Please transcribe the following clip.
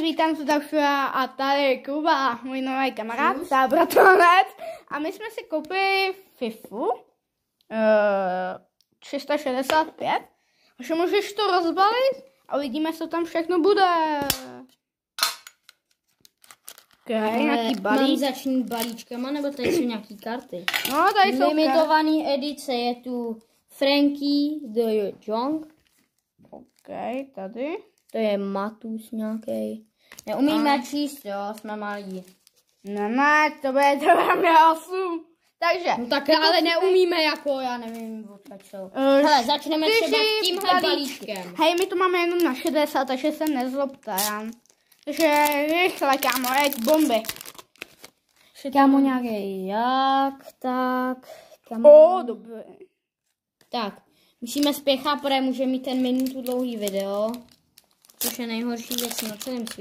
vítám se Dašura a tady Kuba, můj nový kamarád, bratranec. A my jsme si koupili FIFU 365. Takže můžeš to rozbalit a uvidíme, co tam všechno bude. Okay, nějaký balík. Mám začít balíčkama, nebo tady jsou nějaký karty? No, tady jsou limitovaný edice, je tu Frankie de Jong. OK, tady. To je Matus nějaký. Neumíme číst, jo, jsme malí. Ne, to bude 8. Takže. No tak ale neumíme jako, já nevím, odkud jsou. Hele, začneme třeba s tímhle balíčkem. Hej, my to máme jenom na 60, takže se nezlobte, já. Takže rychle, kámo, jeď bomby. Kámo nějaký jak, tak. Kámo. Dobré. Tak, musíme spěchat, protože může mít ten minutu dlouhý video. Což je nejhorší věc na celém světě.